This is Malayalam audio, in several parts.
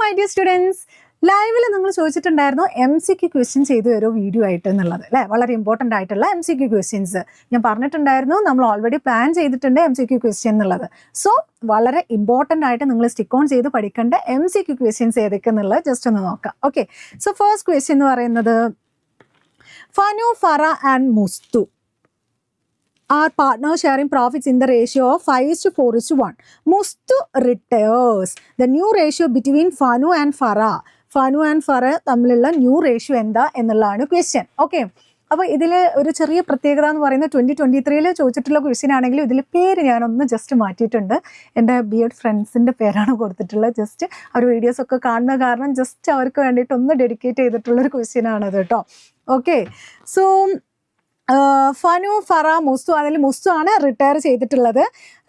my dear students. ലൈവിൽ നിങ്ങൾ ചോദിച്ചിട്ടുണ്ടായിരുന്നു MCQ ക്വസ്റ്റ്യൻ ചെയ്തു തരുമോ വീഡിയോ ആയിട്ട് എന്നുള്ളത് അല്ലേ. വളരെ ഇമ്പോർട്ടൻ്റ് ആയിട്ടുള്ള MCQ ക്വസ്റ്റ്യൻസ് ഞാൻ പറഞ്ഞിട്ടുണ്ടായിരുന്നു. നമ്മൾ ഓൾറെഡി പ്ലാൻ ചെയ്തിട്ടുണ്ട് MCQ ക്വസ്റ്റ്യൻ എന്നുള്ളത്. സോ വളരെ ഇമ്പോർട്ടൻ്റ് ആയിട്ട് നിങ്ങൾ സ്റ്റിക്ക് ഓൺ ചെയ്ത് പഠിക്കേണ്ട MCQ ക്വസ്റ്റ്യൻസ് ഏതൊക്കെ എന്നുള്ളത് ജസ്റ്റ് ഒന്ന് നോക്കാം. ഓക്കെ, സോ ഫസ്റ്റ് ക്വസ്റ്റ്യൻ എന്ന് പറയുന്നത് Fanu, Fara and Mustu are partners sharing profits in the ratio of 5:4:1. Mustu retires. The new ratio between Fanu and Farah തമ്മിലുള്ള ന്യൂ റേഷ്യോ എന്താ എന്നുള്ളതാണ് ക്വസ്റ്റ്യൻ. ഓക്കെ, അപ്പോൾ ഇതിൽ ഒരു ചെറിയ പ്രത്യേകത എന്ന് പറയുന്നത് 2023 ചോദിച്ചിട്ടുള്ള ക്വസ്റ്റ്യൻ ആണെങ്കിലും ഇതിൽ പേര് ഞാനൊന്ന് ജസ്റ്റ് മാറ്റിയിട്ടുണ്ട്. എൻ്റെ BEd ഫ്രണ്ട്സിൻ്റെ പേരാണ് കൊടുത്തിട്ടുള്ളത്. ജസ്റ്റ് അവർ വീഡിയോസ് ഒക്കെ കാണുന്ന കാരണം ജസ്റ്റ് അവർക്ക് വേണ്ടിയിട്ട് ഒന്ന് ഡെഡിക്കേറ്റ് ചെയ്തിട്ടുള്ളൊരു ക്വസ്റ്റ്യൻ ആണത് കേട്ടോ. ഓക്കെ, സോ ഫനു, ഫറ, മുസ്തു, അതിൽ മുസ്തു ആണ് റിട്ടയർ ചെയ്തിട്ടുള്ളത്.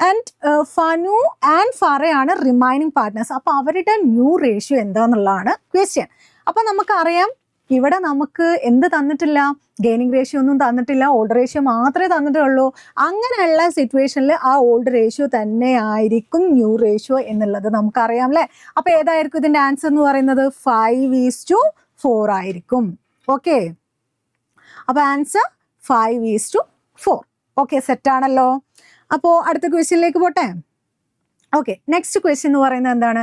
ആൻഡ് ഫനു ആൻഡ് ഫറയാണ് റിമൈനിങ് പാർട്ട്നേഴ്സ്. അപ്പോൾ അവരുടെ ന്യൂ റേഷ്യോ എന്താന്നുള്ളതാണ് ക്വസ്റ്റ്യൻ. അപ്പോൾ നമുക്കറിയാം ഇവിടെ നമുക്ക് എന്ത് തന്നിട്ടില്ല, ഗെയിനിങ് റേഷ്യോ ഒന്നും തന്നിട്ടില്ല, ഓൾഡ് റേഷ്യോ മാത്രമേ തന്നിട്ടുള്ളൂ. അങ്ങനെയുള്ള സിറ്റുവേഷനിൽ ആ ഓൾഡ് റേഷ്യോ തന്നെ ആയിരിക്കും ന്യൂ റേഷ്യോ എന്നുള്ളത് നമുക്കറിയാം അല്ലേ. അപ്പോൾ ഏതായിരിക്കും ഇതിൻ്റെ ആൻസർ എന്ന് പറയുന്നത് 5:4 ആയിരിക്കും. ഓക്കെ, അപ്പോൾ ആൻസർ 5:4. ഓക്കെ, സെറ്റാണല്ലോ. അപ്പോൾ അടുത്ത ക്വസ്റ്റ്യനിലേക്ക് പോട്ടെ. ഓക്കെ, നെക്സ്റ്റ് ക്വസ്റ്റ്യൻ എന്ന് പറയുന്നത് എന്താണ്?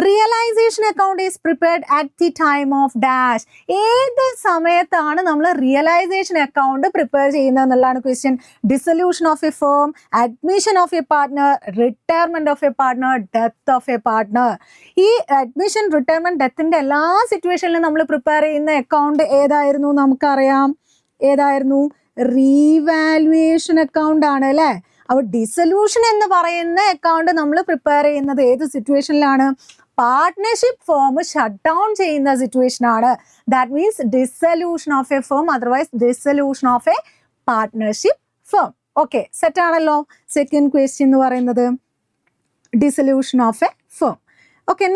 Realisation account is prepared at the time of dash. ഏത് സമയത്താണ് നമ്മൾ റിയലൈസേഷൻ അക്കൗണ്ട് പ്രിപ്പയർ ചെയ്യുന്നത് എന്നുള്ളതാണ് question. Dissolution of a firm, admission of a partner, retirement of a partner, death of a partner. ഈ അഡ്മിഷൻ, റിട്ടയർമെന്റ്, ഡെത്തിന്റെ എല്ലാ സിറ്റുവേഷനിലും നമ്മൾ പ്രിപ്പയർ ചെയ്യുന്ന അക്കൗണ്ട് ഏതായിരുന്നു? നമുക്കറിയാം ഏതായിരുന്നു? റീവാലുവേഷൻ അക്കൗണ്ട് ആണ് അല്ലേ. അപ്പോൾ ഡിസൊല്യൂഷൻ എന്ന് പറയുന്ന അക്കൗണ്ട് നമ്മൾ പ്രിപ്പയർ ചെയ്യുന്നത് ഏത് സിറ്റുവേഷനിലാണ്? പാർട്ട്ണർഷിപ്പ് ഫേം ഷട്ട് ഡൗൺ ചെയ്യുന്ന സിറ്റുവേഷൻ ആണ്. That means dissolution of a firm, otherwise dissolution of a partnership firm. Okay, set ആണല്ലോ. സെക്കൻഡ് ക്വസ്റ്റ്യൻ എന്ന് പറയുന്നത് dissolution of a firm. Okay,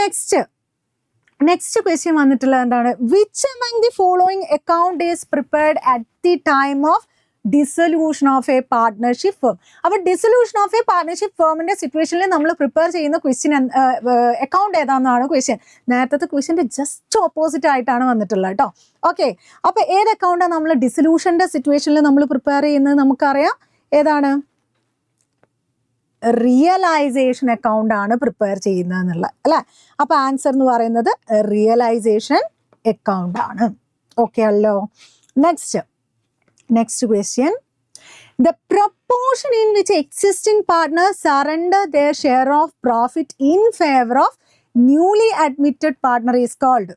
next question വന്നിട്ടുള്ളത് എന്താണ്? Which among the following account is prepared at the time of dissolution of a partnership firm. അപ്പോൾ ഡിസൊല്യൂഷൻ ഓഫ് എ പാർട്ട്ണർഷിപ്പ് ഫേമിന്റെ സിറ്റുവേഷനിൽ നമ്മൾ പ്രിപ്പയർ ചെയ്യുന്ന ക്വസ്റ്റ്യൻ അക്കൗണ്ട് ഏതാണെന്നാണ് ക്വസ്റ്റ്യൻ. നേരത്തെ ക്വസ്റ്റ്യൻ്റെ ജസ്റ്റ് ഓപ്പോസിറ്റ് ആയിട്ടാണ് വന്നിട്ടുള്ളത് കേട്ടോ. ഓക്കെ, അപ്പോൾ ഏത് അക്കൗണ്ടാണ് നമ്മൾ ഡിസൊല്യൂഷൻ്റെ സിറ്റുവേഷനിൽ നമ്മൾ പ്രിപ്പയർ ചെയ്യുന്നത്? നമുക്കറിയാം ഏതാണ്? റിയലൈസേഷൻ അക്കൗണ്ട് ആണ് പ്രിപ്പയർ ചെയ്യുന്നത് എന്നുള്ളത് അല്ലേ. അപ്പോൾ ആൻസർ എന്ന് പറയുന്നത് റിയലൈസേഷൻ അക്കൗണ്ട് ആണ്. ഓക്കെ അല്ലോ. Next question. The proportion in which existing partners surrender their share of profit in favor of newly admitted partner is called.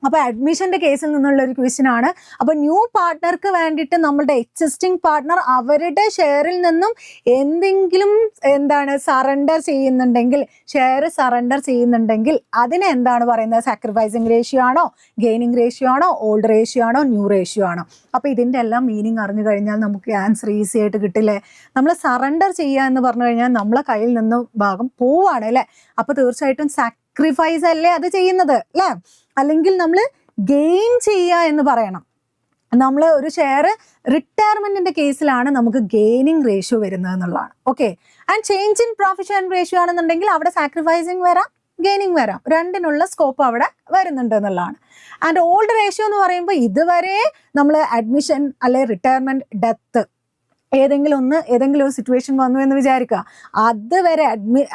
അപ്പോൾ അഡ്മിഷൻ്റെ കേസിൽ നിന്നുള്ള ഒരു ക്വസ്റ്റ്യൻ ആണ്. അപ്പോൾ ന്യൂ പാർട്ട്ണർക്ക് വേണ്ടിയിട്ട് നമ്മളുടെ എക്സിസ്റ്റിംഗ് പാർട്ട്ണർ അവരുടെ ഷെയറിൽ നിന്നും എന്തെങ്കിലും സറണ്ടർ ചെയ്യുന്നുണ്ടെങ്കിൽ, ഷെയർ സറണ്ടർ ചെയ്യുന്നുണ്ടെങ്കിൽ അതിനെ എന്താണ് പറയുന്നത്? സാക്രിഫൈസിങ് റേഷ്യോ ആണോ, ഗെയിനിങ് റേഷ്യോ ആണോ, ഓൾഡ് റേഷ്യോ ആണോ, ന്യൂ റേഷ്യോ ആണോ? അപ്പോൾ ഇതിൻ്റെ എല്ലാം മീനിങ് അറിഞ്ഞു കഴിഞ്ഞാൽ നമുക്ക് ആൻസർ ഈസി ആയിട്ട് കിട്ടില്ലേ. നമ്മൾ സറണ്ടർ ചെയ്യുക എന്ന് പറഞ്ഞു കഴിഞ്ഞാൽ നമ്മളെ കയ്യിൽ നിന്ന് ഭാഗം പോവാണ് അല്ലേ. അപ്പോൾ തീർച്ചയായിട്ടും സാക്രിഫൈസ് അല്ലേ അത് ചെയ്യുന്നത് അല്ലേ. അല്ലെങ്കിൽ നമ്മൾ ഗെയിൻ ചെയ്യുക എന്ന് പറയണം. നമ്മൾ ഒരു ഷെയർ റിട്ടയർമെന്റിന്റെ കേസിലാണ് നമുക്ക് ഗെയിനിങ് റേഷ്യോ വരുന്നത് എന്നുള്ളതാണ്. Okay, and change in profit sharing ratio ആണെന്നുണ്ടെങ്കിൽ അവിടെ സാക്രിഫൈസിങ് വരാം, ഗെയിനിങ് വരാം, രണ്ടിനുള്ള സ്കോപ്പ് അവിടെ വരുന്നുണ്ട് എന്നുള്ളതാണ്. ആൻഡ് ഓൾഡ് റേഷ്യോ എന്ന് പറയുമ്പോൾ ഇതുവരെ നമ്മൾ അഡ്മിഷൻ അല്ലെ റിട്ടയർമെന്റ്, ഡെത്ത് ഏതെങ്കിലും ഒരു സിറ്റുവേഷൻ വന്നു എന്ന് വിചാരിക്കുക, അതുവരെ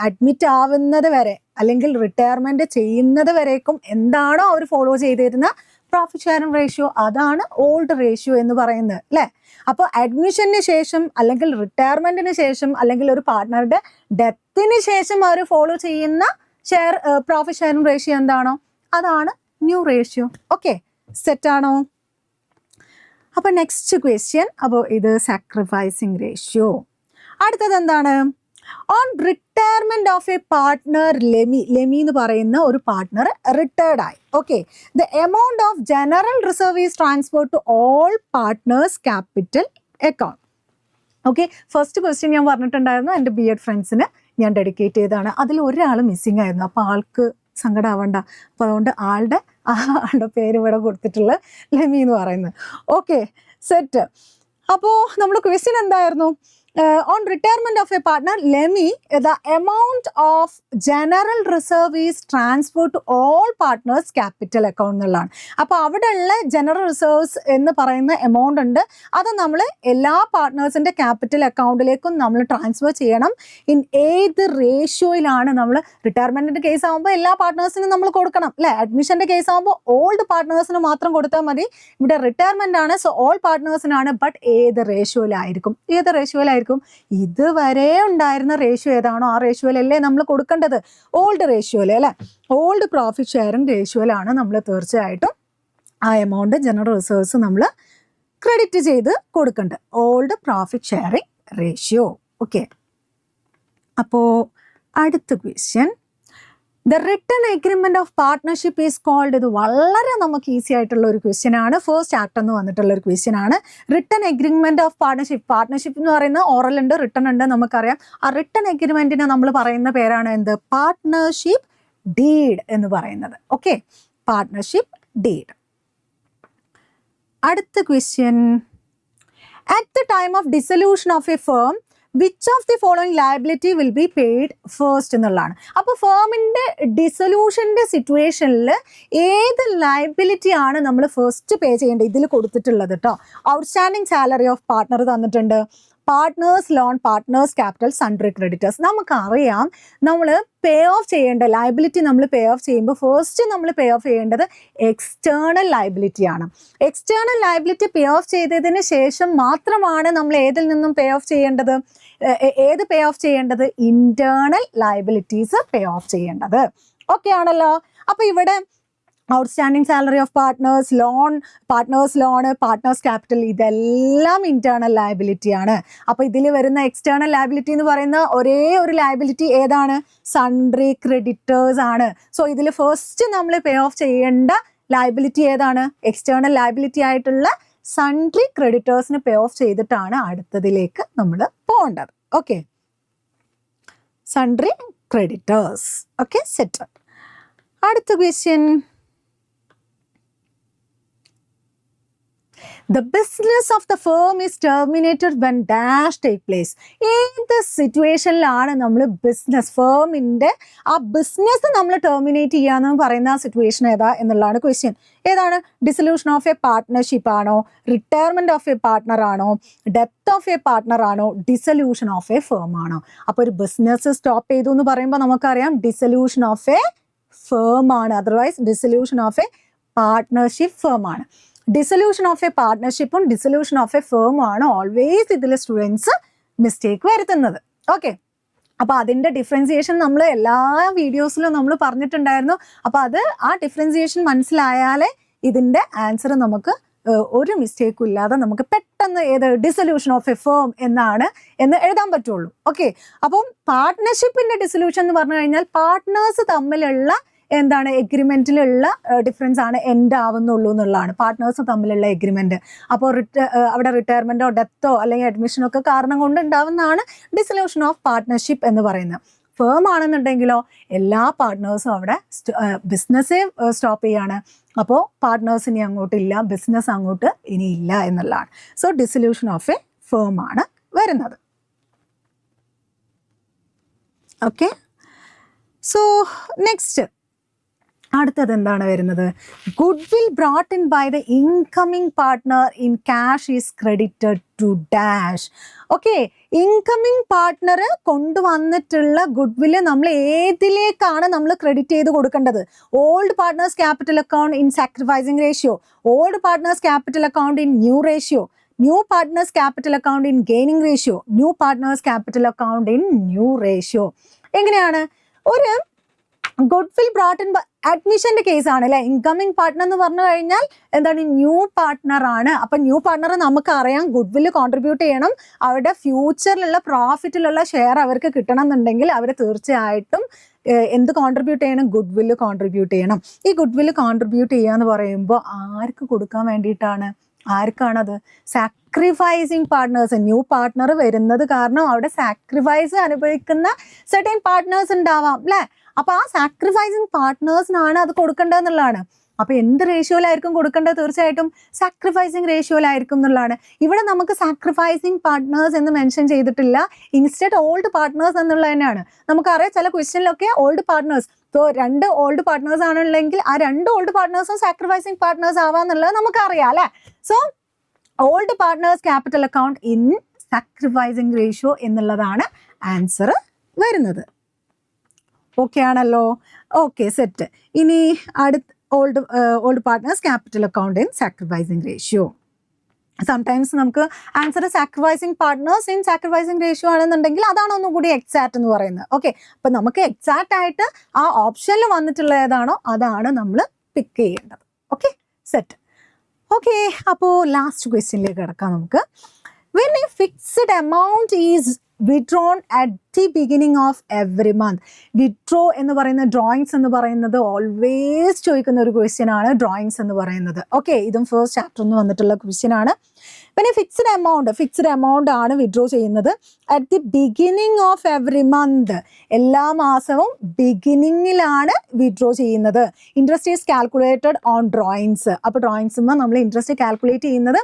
അഡ്മിറ്റ് ആവുന്നത് വരെ അല്ലെങ്കിൽ റിട്ടയർമെന്റ് ചെയ്യുന്നത് വരേക്കും എന്താണോ അവർ ഫോളോ ചെയ്തിരുന്ന പ്രോഫിറ്റ് ഷെയറിംഗ് റേഷ്യോ, അതാണ് ഓൾഡ് റേഷ്യോ എന്ന് പറയുന്നത് അല്ലേ. അപ്പോൾ അഡ്മിഷന് ശേഷം അല്ലെങ്കിൽ റിട്ടയർമെന്റിന് ശേഷം അല്ലെങ്കിൽ ഒരു പാർട്ട്ണറുടെ ഡെത്തിന് ശേഷം അവർ ഫോളോ ചെയ്യുന്ന പ്രോഫിറ്റ് ഷെയറിംഗ് റേഷ്യോ എന്താണോ അതാണ് ന്യൂ റേഷ്യോ. ഓക്കെ, സെറ്റാണോ? അപ്പോൾ നെക്സ്റ്റ് ക്വസ്റ്റ്യൻ. അപ്പോൾ ഇത് സാക്രിഫൈസിങ് റേഷ്യോ. അടുത്തത് എന്താണ്? On retirement of a partner, ലെമി എന്ന് പറയുന്ന ഒരു പാർട്ട്ണർ റിട്ടയർഡ് ആയി. Okay, the amount of general reserve is transfer to all partners capital account. Okay, first question ഞാൻ പറഞ്ഞിട്ടുണ്ടായിരുന്നു എൻ്റെ BEd ഫ്രണ്ട്സിന് ഞാൻ ഡെഡിക്കേറ്റ് ചെയ്തതാണ്. അതിൽ ഒരാൾ മിസ്സിംഗ് ആയിരുന്നു. അപ്പോൾ ആൾക്ക് സങ്കടമാവണ്ട. അപ്പോൾ അതുകൊണ്ട് ആളുടെ പേര് ഇവിടെ കൊടുത്തിട്ടുള്ള ലെമി എന്ന് പറയുന്നത്. Okay, set. അപ്പോൾ നമ്മുടെ ക്വസ്റ്റ്യൻ എന്തായിരുന്നു? on retirement of a partner, LEMI, the amount of general reserve is transferred to all partners capital account എന്നുള്ളതാണ്. അപ്പോൾ അവിടെയുള്ള ജനറൽ റിസർവ്സ് എന്ന് പറയുന്ന എമൗണ്ട് ഉണ്ട്, അത് നമ്മൾ എല്ലാ പാർട്ട്നേഴ്സിൻ്റെ ക്യാപിറ്റൽ അക്കൗണ്ടിലേക്കും നമ്മൾ ട്രാൻസ്ഫർ ചെയ്യണം. ഇൻ ഏത് റേഷ്യോയിലാണ് നമ്മൾ റിട്ടയർമെൻറ്റിൻ്റെ കേസ് ആകുമ്പോൾ എല്ലാ പാർട്ട്നേഴ്സിനും നമ്മൾ കൊടുക്കണം അല്ലേ. അഡ്മിഷൻ്റെ കേസ് ആകുമ്പോൾ ഓൾഡ് പാർട്ട്നേഴ്സിന് മാത്രം കൊടുത്താൽ മതി. ഇവിടെ റിട്ടയർമെൻ്റ് ആണ്, സോ ഓൾ പാർട്ട്നേഴ്സിനാണ്. ബട്ട് ഏത് റേഷ്യോയിലായിരിക്കും? ഇതുവരെ ഉണ്ടായിരുന്ന റേഷ്യോ ഏതാണോ ആ റേഷ്യോയിലല്ലേ നമ്മൾ കൊടുക്കേണ്ടത്? ഓൾഡ് റേഷ്യോയിൽ അല്ലേ, ഓൾഡ് പ്രോഫിറ്റ് ഷെയറിംഗ് റേഷ്യോയിലാണ് നമ്മൾ തീർച്ചയായിട്ടും ആ എമൗണ്ട് ജനറൽ റിസർവ്സ് നമ്മൾ ക്രെഡിറ്റ് ചെയ്ത് കൊടുക്കേണ്ടത്. Old profit sharing ratio. Okay, അപ്പോൾ അടുത്ത question, the written agreement of partnership is called. ഇത് വളരെ നമുക്ക് ഈസി ആയിട്ടുള്ള ഒരു ക്വസ്റ്റ്യൻ ആണ്. ഫസ്റ്റ് ആക്ട് എന്ന് വന്നിട്ടുള്ള ഒരു ക്വസ്റ്റ്യൻ ആണ്. Written agreement of partnership. Partnership എന്ന് പറയുന്ന ഓറൽ ഉണ്ട്, റിട്ടൺ ഉണ്ട്, നമുക്കറിയാം. ആ റിട്ടൺ എഗ്രിമെന്റിനെ നമ്മൾ പറയുന്ന പേരാണ് എന്ത്? പാർട്ട്ണർഷിപ്പ് ഡീഡ് എന്ന് പറയുന്നത്. Okay, partnership deed. അടുത്ത question, at the time of dissolution of a firm which of the following liability will be paid first എന്നുള്ളതാണ്. അപ്പോൾ ഫേമിൻ്റെ ഡിസൊല്യൂഷൻ്റെ സിറ്റുവേഷനിൽ ഏത് ലയബിലിറ്റി ആണ് നമ്മൾ ഫസ്റ്റ് പേ ചെയ്യേണ്ടത്? ഇതിൽ കൊടുത്തിട്ടുള്ളത് കേട്ടോ. ഔട്ട്സ്റ്റാൻഡിങ് സാലറി ഓഫ് പാർട്ട്ണർ തന്നിട്ടുണ്ട്, partners loan, partners capital, sundry creditors. നമുക്കറിയാം നമ്മൾ പേ ഓഫ് ചെയ്യേണ്ട ലയബിലിറ്റി നമ്മൾ പേ ഓഫ് ചെയ്യുമ്പോൾ ഫസ്റ്റ് നമ്മൾ പേ ഓഫ് ചെയ്യേണ്ടത് എക്സ്റ്റേണൽ ലയബിലിറ്റി ആണ്. എക്സ്റ്റേണൽ ലയബിലിറ്റി പേ ഓഫ് ചെയ്തതിന് ശേഷം മാത്രമാണ് നമ്മൾ ഏതിൽ നിന്നും പേ ഓഫ് ചെയ്യേണ്ടത്? ഏത് പേ ഓഫ് ചെയ്യേണ്ടത്? ഇന്റേണൽ ലയബിലിറ്റീസ് പേ ഓഫ് ചെയ്യേണ്ടത്. ഓക്കെ ആണല്ലോ. അപ്പോൾ ഇവിടെ outstanding salary of partners loan, partners capital, ഇതെല്ലാം ഇന്റേണൽ ലയബിലിറ്റി ആണ്. അപ്പോൾ ഇതിൽ വരുന്ന എക്സ്റ്റേണൽ ലയബിലിറ്റി എന്ന് പറയുന്ന ഒരേ ഒരു ലയബിലിറ്റി ഏതാണ്? സൺട്രി ക്രെഡിറ്റേഴ്സ് ആണ്. സോ ഇതിൽ ഫസ്റ്റ് നമ്മൾ പേ ഓഫ് ചെയ്യേണ്ട ലയബിലിറ്റി ഏതാണ്? എക്സ്റ്റേണൽ ലയബിലിറ്റി ആയിട്ടുള്ള സൺട്രി ക്രെഡിറ്റേഴ്സിന് പേ ഓഫ് ചെയ്തിട്ടാണ് അടുത്തതിലേക്ക് നമ്മൾ പോകേണ്ടത്. Okay, sundry creditors. Okay, set. അടുത്ത question, the business of the firm is terminated when dash take place. ഏത് സിറ്റുവേഷനിലാണ് നമ്മൾ ബിസിനസ് ഫേമിൻ്റെ ആ ബിസിനസ് നമ്മൾ ടെർമിനേറ്റ് ചെയ്യാന്ന് പറയുന്ന ആ സിറ്റുവേഷൻ ഏതാ എന്നുള്ളതാണ് ക്വസ്റ്റ്യൻ. ഏതാണ്? ഡിസൊല്യൂഷൻ ഓഫ് എ പാർട്ട്ണർഷിപ്പ് ആണോ, റിട്ടയർമെന്റ് ഓഫ് എ പാർട്ട്ണർ ആണോ, ഡെത്ത് ഓഫ് എ പാർട്ട്ണർ ആണോ, ഡിസൊല്യൂഷൻ ഓഫ് എ ഫേം ആണോ? അപ്പോൾ ഒരു ബിസിനസ് സ്റ്റോപ്പ് ചെയ്തു എന്ന് പറയുമ്പോൾ നമുക്കറിയാം ഡിസൊല്യൂഷൻ ഓഫ് എ ഫേം ആണ്, otherwise dissolution of a partnership firm ആണ്. ഡിസൊല്യൂഷൻ ഓഫ് എ പാർട്ട്ണർഷിപ്പും ഡിസൊല്യൂഷൻ ഓഫ് എ ഫേമും ആണ് ഓൾവേസ് ഇതിൽ സ്റ്റുഡൻസ് മിസ്റ്റേക്ക് വരുത്തുന്നത്. ഓക്കെ, അപ്പോൾ അതിൻ്റെ ഡിഫറൻസിയേഷൻ നമ്മൾ എല്ലാ വീഡിയോസിലും നമ്മൾ പറഞ്ഞിട്ടുണ്ടായിരുന്നു. അപ്പോൾ അത് ആ ഡിഫറൻസിയേഷൻ മനസ്സിലായാലേ ഇതിൻ്റെ ആൻസർ നമുക്ക് ഒരു മിസ്റ്റേക്കും ഇല്ലാതെ നമുക്ക് പെട്ടെന്ന് ഏത് ഡിസൊല്യൂഷൻ ഓഫ് എ ഫേം എന്ന് എഴുതാൻ പറ്റുള്ളൂ. ഓക്കെ, അപ്പം പാർട്ട്ണർഷിപ്പിൻ്റെ ഡിസൊല്യൂഷൻ എന്ന് പറഞ്ഞു കഴിഞ്ഞാൽ പാർട്ട്നേഴ്സ് തമ്മിലുള്ള എന്താണ് എഗ്രിമെൻറ്റിലുള്ള ഡിഫറൻസ് ആണ് എൻഡ് ആവുന്നുള്ളൂ എന്നുള്ളതാണ്, പാർട്ട്നേഴ്സ് തമ്മിലുള്ള എഗ്രിമെൻറ്റ്. അപ്പോൾ അവിടെ റിട്ടയർമെൻറ്റോ ഡെത്തോ അല്ലെങ്കിൽ അഡ്മിഷനോ ഒക്കെ കാരണം കൊണ്ട് ഉണ്ടാവുന്നതാണ് ഡിസൊല്യൂഷൻ ഓഫ് പാർട്ട്ണർഷിപ്പ് എന്ന് പറയുന്നത്. ഫേം ആണെന്നുണ്ടെങ്കിലോ എല്ലാ പാർട്ട്നേഴ്സും അവിടെ ബിസിനസ്സേ സ്റ്റോപ്പ് ചെയ്യാണ്. അപ്പോൾ പാർട്ട്നേഴ്സ് ഇനി അങ്ങോട്ടില്ല, ബിസിനസ് അങ്ങോട്ട് ഇനിയില്ല എന്നുള്ളതാണ്. So dissolution of a firm ആണ് വരുന്നത്. ഓക്കെ, സോ നെക്സ്റ്റ് അടുത്തത് എന്താണ് വരുന്നത്? Goodwill brought in by the incoming partner in cash is credited to dash. Okay, incoming partner കൊണ്ടുവന്നിട്ടുള്ള ഗുഡ് വില്ല് നമ്മൾ ഏതിലേക്കാണ് നമ്മൾ ക്രെഡിറ്റ് ചെയ്ത് കൊടുക്കേണ്ടത്? Old partners capital account in sacrificing ratio, old partners capital account in new ratio, new partners capital account in gaining ratio, new partners capital account in new ratio. എങ്ങനെയാണ്? ഒരു ഗുഡ് വിൽ ബ്രോട്ട് ഇൻ അഡ്മിഷൻ്റെ കേസാണ് അല്ലേ. ഇൻകമിങ് പാർട്ട്ണർ എന്ന് പറഞ്ഞു കഴിഞ്ഞാൽ എന്താണ്? ന്യൂ പാർട്ട്ണർ ആണ്. അപ്പം ന്യൂ പാർട്ട്ണർ നമുക്കറിയാം ഗുഡ് വില്ല് കോൺട്രിബ്യൂട്ട് ചെയ്യണം, അവരുടെ ഫ്യൂച്ചറിലുള്ള പ്രോഫിറ്റിലുള്ള ഷെയർ അവർക്ക് കിട്ടണം എന്നുണ്ടെങ്കിൽ അവർ തീർച്ചയായിട്ടും എന്ത് കോൺട്രിബ്യൂട്ട് ചെയ്യണം? ഗുഡ് വില്ല് കോൺട്രിബ്യൂട്ട് ചെയ്യണം. ഈ ഗുഡ് വില്ല് കോൺട്രിബ്യൂട്ട് ചെയ്യുക എന്ന് പറയുമ്പോൾ ആർക്ക് കൊടുക്കാൻ വേണ്ടിയിട്ടാണ്? ആർക്കാണത്? Sacrificing partners. ന്യൂ പാർട്ട്ണർ വരുന്നത് കാരണം അവിടെ സാക്രിഫൈസ് അനുഭവിക്കുന്ന സെർട്ടൻ പാർട്ട്നേഴ്സ് ഉണ്ടാവാം അല്ലേ. അപ്പോൾ ആ സാക്രിഫൈസിങ് പാർട്ട്നേഴ്സിനാണ് അത് കൊടുക്കേണ്ടതെന്നുള്ളതാണ്. അപ്പോൾ എന്ത് റേഷ്യോയിലായിരിക്കും കൊടുക്കേണ്ടത്? തീർച്ചയായിട്ടും സാക്രിഫൈസിങ് റേഷ്യോയിലായിരിക്കും എന്നുള്ളതാണ്. ഇവിടെ നമുക്ക് സാക്രിഫൈസിങ് പാർട്ട്നേഴ്സ് എന്ന് മെൻഷൻ ചെയ്തിട്ടില്ല, ഇൻസ്റ്റെഡ് ഓൾഡ് പാർട്ട്നേഴ്സ് എന്നുള്ളത് തന്നെയാണ്. നമുക്കറിയാം ചില ക്വസ്റ്റ്യനിലൊക്കെ ഓൾഡ് പാർട്ട്നേഴ്സ്, ഇപ്പോൾ 2 ഓൾഡ് പാർട്ട്നേഴ്സ് ആണുള്ളെങ്കിൽ ആ 2 ഓൾഡ് പാർട്ട്നേഴ്സും സാക്രിഫൈസിങ് പാർട്ട്നേഴ്സ് ആവാന്നുള്ളത് നമുക്കറിയാം അല്ലേ. So old partners capital account in sacrificing ratio എന്നുള്ളതാണ് ആൻസർ വരുന്നത്. ഓക്കെ ആണല്ലോ? Okay, set. ഇനി അടുത്ത old partners capital account in sacrificing ratio. Sometimes നമുക്ക് answer sacrificing partners in sacrificing ratio ആണെന്നുണ്ടെങ്കിൽ അതാണ് ഒന്നും കൂടി എക്സാക്ട് എന്ന് പറയുന്നത്. ഓക്കെ, അപ്പം നമുക്ക് എക്സാക്ട് ആയിട്ട് ആ ഓപ്ഷനിൽ വന്നിട്ടുള്ള ഏതാണോ അതാണ് നമ്മൾ പിക്ക് ചെയ്യേണ്ടത്. Okay, set. ഓക്കെ, അപ്പോൾ ലാസ്റ്റ് ക്വസ്റ്റ്യനിലേക്ക് കിടക്കാം നമുക്ക്. When a fixed amount is withdrawn at the beginning of every month. Withdraw എന്ന് പറയുന്ന ഡ്രോയിങ്സ് എന്ന് പറയുന്നത് ഓൾവേസ് ചോദിക്കുന്ന ഒരു ക്വസ്റ്റ്യൻ ആണ് ഡ്രോയിങ്സ് എന്ന് പറയുന്നത്. ഓക്കെ, ഇതും ഫസ്റ്റ് ചാപ്റ്ററിൽ നിന്ന് വന്നിട്ടുള്ള ക്വസ്റ്റ്യൻ ആണ്. പിന്നെ ഫിക്സ്ഡ് എമൗണ്ട് ആണ് വിഡ്രോ ചെയ്യുന്നത് at the beginning of every month. എല്ലാ മാസവും ബിഗിനിങ്ങിലാണ് വിഡ്രോ ചെയ്യുന്നത്. Interest is calculated on drawings. അപ്പോൾ ഡ്രോയിങ്സുമ്പോൾ നമ്മൾ ഇൻട്രസ്റ്റ് കാൽക്കുലേറ്റ് ചെയ്യുന്നത്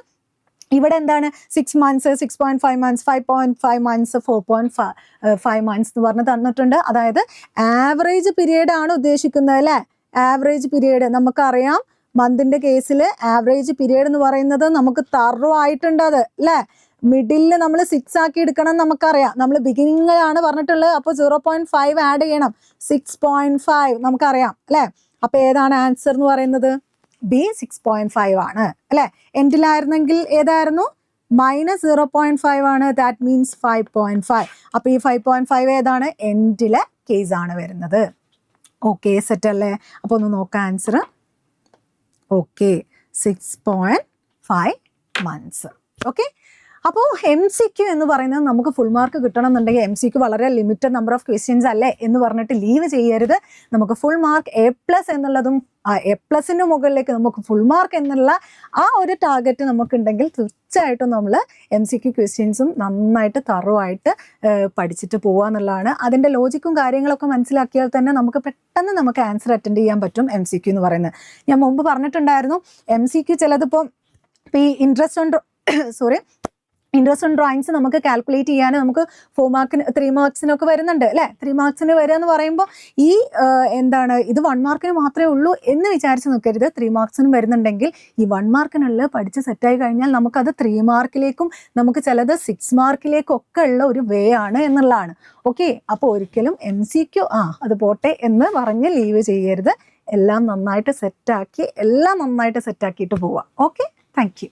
ഇവിടെ എന്താണ് 6 months, 6.5 months, 5.5 months, 4.5 months എന്ന് പറഞ്ഞ് തന്നിട്ടുണ്ട്. അതായത് ആവറേജ് പീരീഡ് ആണ് ഉദ്ദേശിക്കുന്നത് അല്ലേ. ആവറേജ് പീരീഡ് നമുക്കറിയാം, മന്തിൻ്റെ കേസിൽ ആവറേജ് പീരീഡ് എന്ന് പറയുന്നത് നമുക്ക് തറോ ആയിട്ടുണ്ട് അത് അല്ലേ. മിഡിലിൽ നമ്മൾ 6 ആക്കി എടുക്കണം നമുക്കറിയാം. നമ്മൾ ബിഗിനിങ്ങിലാണ് പറഞ്ഞിട്ടുള്ളത്. അപ്പോൾ 0.5 ആഡ് ചെയ്യണം, 6.5 നമുക്കറിയാം അല്ലേ. അപ്പോൾ ഏതാണ് ആൻസർ എന്ന് പറയുന്നത്? ബി 6.5 ആണ് അല്ലേ. എൻഡിലായിരുന്നെങ്കിൽ ഏതായിരുന്നു? -0.5 ആണ്. That means 5.5. അപ്പോൾ ഈ 5.5 ഏതാണ്? എൻഡിലെ കേസ് ആണ് വരുന്നത്. ഓക്കെ, സെറ്റ് അല്ലേ. അപ്പോൾ ഒന്ന് നോക്കാം ആൻസർ. Okay, 6.5 months. ഓക്കെ, അപ്പോൾ MCQ എന്ന് പറയുന്നത് നമുക്ക് ഫുൾ മാർക്ക് കിട്ടണം എന്നുണ്ടെങ്കിൽ MCQ വളരെ ലിമിറ്റഡ് നമ്പർ ഓഫ് ക്വസ്റ്റ്യൻസ് അല്ലേ എന്ന് പറഞ്ഞിട്ട് ലീവ് ചെയ്യരുത്. നമുക്ക് ഫുൾ മാർക്ക് A+ എന്നുള്ളതും A+ൻ്റെ മുകളിലേക്ക് നമുക്ക് ഫുൾ മാർക്ക് എന്നുള്ള ആ ഒരു ടാർഗറ്റ് നമുക്കുണ്ടെങ്കിൽ തീർച്ചയായിട്ടും നമ്മൾ MCQ ക്വസ്റ്റ്യൻസും നന്നായിട്ട് തറവായിട്ട് പഠിച്ചിട്ട് പോകുക എന്നുള്ളതാണ്. അതിൻ്റെ ലോജിക്കും കാര്യങ്ങളൊക്കെ മനസ്സിലാക്കിയാൽ തന്നെ പെട്ടെന്ന് നമുക്ക് ആൻസർ അറ്റൻഡ് ചെയ്യാൻ പറ്റും MCQ എന്ന് പറയുന്നത്. ഞാൻ മുമ്പ് പറഞ്ഞിട്ടുണ്ടായിരുന്നു MCQ ചിലതിപ്പോൾ ഈ ഇൻട്രസ്റ്റ് ഓൺ ഡ്രോയിങ്സ് നമുക്ക് കാൽക്കുലേറ്റ് ചെയ്യാൻ നമുക്ക് 4 മാർക്കിന് 3 മാർക്സിനൊക്കെ വരുന്നുണ്ട് അല്ലേ. 3 മാർക്സിന് വരിക എന്ന് പറയുമ്പോൾ ഈ ഇത് 1 മാർക്കിന് മാത്രമേ ഉള്ളൂ എന്ന് വിചാരിച്ച് നിൽക്കരുത്. 3 മാർക്സിനും വരുന്നുണ്ടെങ്കിൽ ഈ 1 മാർക്കിനുള്ള പഠിച്ച് സെറ്റായി കഴിഞ്ഞാൽ നമുക്കത് 3 മാർക്കിലേക്കും നമുക്ക് ചിലത് 6 മാർക്കിലേക്കും ഒക്കെ ഉള്ള ഒരു വേ ആണ് എന്നുള്ളതാണ്. ഓക്കെ, അപ്പോൾ ഒരിക്കലും MCQ അത് പോട്ടെ എന്ന് പറഞ്ഞ് ലീവ് ചെയ്യരുത്. എല്ലാം നന്നായിട്ട് സെറ്റാക്കിയിട്ട് പോവാം. Okay, thank you.